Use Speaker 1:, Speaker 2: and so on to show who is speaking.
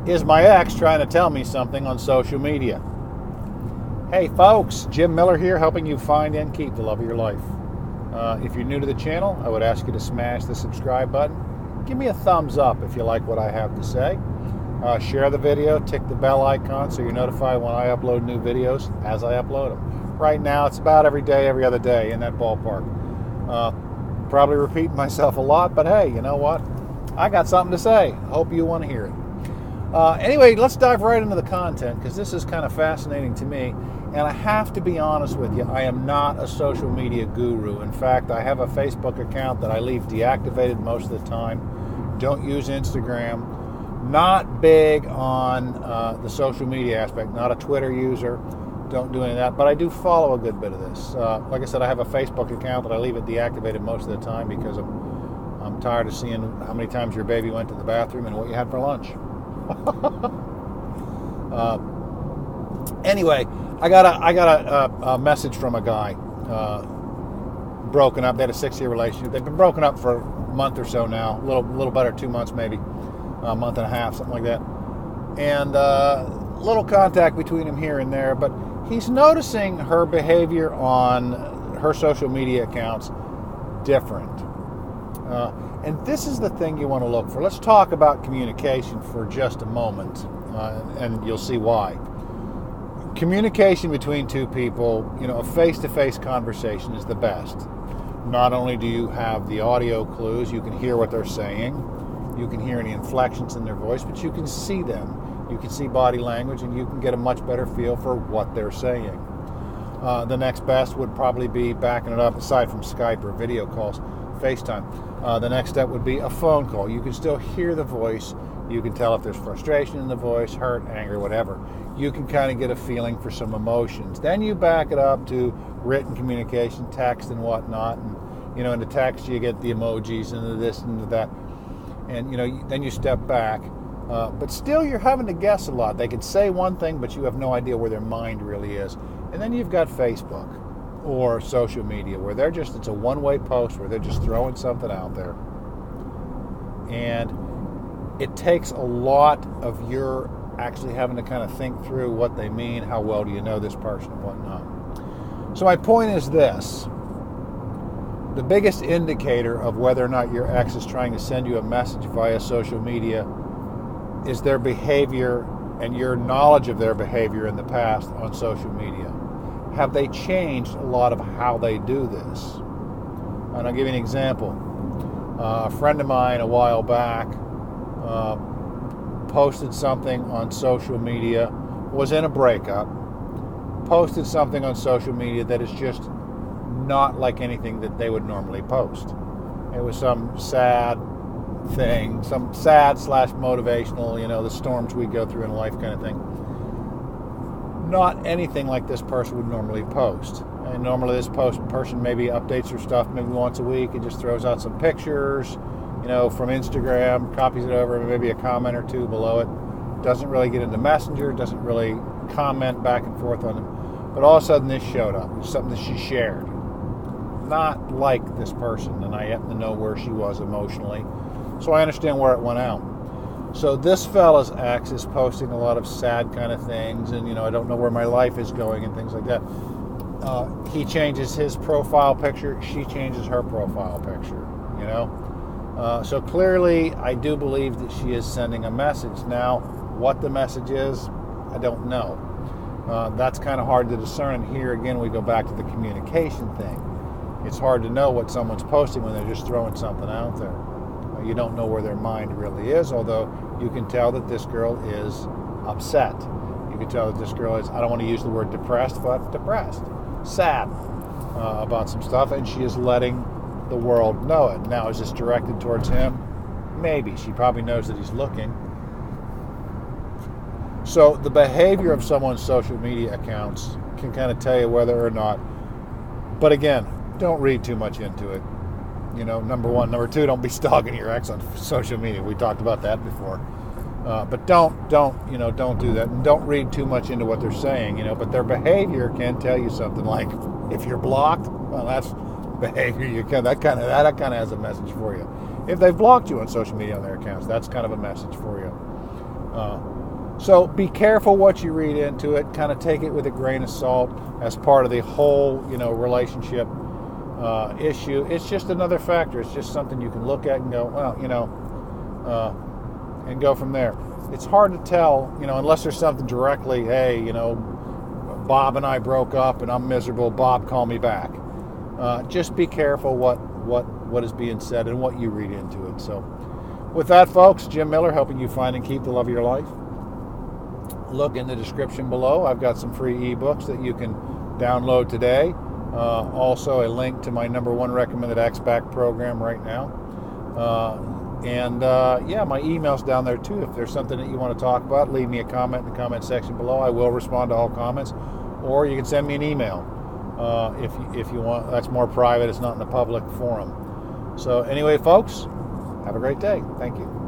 Speaker 1: Is my ex trying to tell me something on social media? Hey folks, Jim Miller here, helping you find and keep the love of your life. If you're new to the channel, I would ask you to smash the subscribe button. Give me a thumbs up if you like what I have to say. Share the video, tick the bell icon so you're notified when I upload new videos as I upload them. Right now, it's about every day, every other day in that ballpark. Probably repeating myself a lot, but hey, you know what? I got something to say. Hope you want to hear it. Anyway, let's dive right into the content because this is kind of fascinating to me. And I have to be honest with you, I am not a social media guru. In fact, I have a Facebook account that I leave deactivated most of the time. Don't use Instagram. Not big on the social media aspect. Not a Twitter user. Don't do any of that. But I do follow a good bit of this. Like I said, I have a Facebook account that I leave it deactivated most of the time because I'm tired of seeing how many times your baby went to the bathroom and what you had for lunch. Anyway, I got a message from a guy. Broken up. They had a 6-year relationship. They've been broken up for a month or so now. A little better, 2 months maybe, a month and a half, something like that. And little contact between them here and there. But he's noticing her behavior on her social media accounts different. And this is the thing you want to look for. Let's talk about communication for just a moment, and you'll see why. Communication between two people, a face-to-face conversation is the best. Not only do you have the audio clues, you can hear what they're saying, you can hear any inflections in their voice, but you can see them. You can see body language, and you can get a much better feel for what they're saying. The next best would probably be backing it up, aside from Skype or video calls, FaceTime. The next step would be a phone call. You can still hear the voice. You can tell if there's frustration in the voice, hurt, anger, whatever. You can kind of get a feeling for some emotions. Then you back it up to written communication, text and whatnot. And, in the text you get the emojis and the this and the that. And, then you step back. But still you're having to guess a lot. They could say one thing, but you have no idea where their mind really is. And then you've got Facebook or social media where it's a one-way post where they're just throwing something out there. And it takes a lot of your actually having to kind of think through what they mean, how well do you know this person and whatnot. So my point is this. The biggest indicator of whether or not your ex is trying to send you a message via social media is their behavior and your knowledge of their behavior in the past on social media. Have they changed a lot of how they do this? And I'll give you an example. A friend of mine a while back posted something on social media, was in a breakup, posted something on social media that is just not like anything that they would normally post. It was some sad thing, some sad / motivational, the storms we go through in life kind of thing. Not anything like this person would normally post. And normally this person maybe updates her stuff maybe once a week and just throws out some pictures, from Instagram, copies it over, maybe a comment or two below it. Doesn't really get into Messenger, doesn't really comment back and forth on them. But all of a sudden this showed up. It's something that she shared. Not like this person, and I happen to know where she was emotionally. So I understand where it went out. So this fella's ex is posting a lot of sad kind of things, and I don't know where my life is going and things like that. He changes his profile picture, she changes her profile picture, So clearly I do believe that she is sending a message. Now, what the message is, I don't know. That's kind of hard to discern, and here again we go back to the communication thing. It's hard to know what someone's posting when they're just throwing something out there. You don't know where their mind really is, although you can tell that this girl is upset. You can tell that this girl is, I don't want to use the word depressed, but depressed, sad about some stuff, and she is letting the world know it. Now, is this directed towards him? Maybe. She probably knows that he's looking. So the behavior of someone's social media accounts can kind of tell you whether or not, but again, don't read too much into it. Number one. Number two, don't be stalking your ex on social media. We talked about that before. But don't do that. And don't read too much into what they're saying, but their behavior can tell you something. Like if you're blocked, well, that's behavior. That kind of has a message for you. If they've blocked you on social media on their accounts, that's kind of a message for you. So be careful what you read into it. Kind of take it with a grain of salt as part of the whole, relationship issue. It's just another factor. It's just something you can look at and go, well, and go from there. It's hard to tell, unless there's something directly, hey, Bob and I broke up and I'm miserable. Bob, call me back. Just be careful what is being said and what you read into it. So with that, folks, Jim Miller helping you find and keep the love of your life. Look in the description below. I've got some free ebooks that you can download today. Also a link to my #1 recommended XBAC program right now. My email's down there too. If there's something that you want to talk about, leave me a comment in the comment section below. I will respond to all comments. Or you can send me an email if you want. That's more private. It's not in a public forum. So anyway, folks, have a great day. Thank you.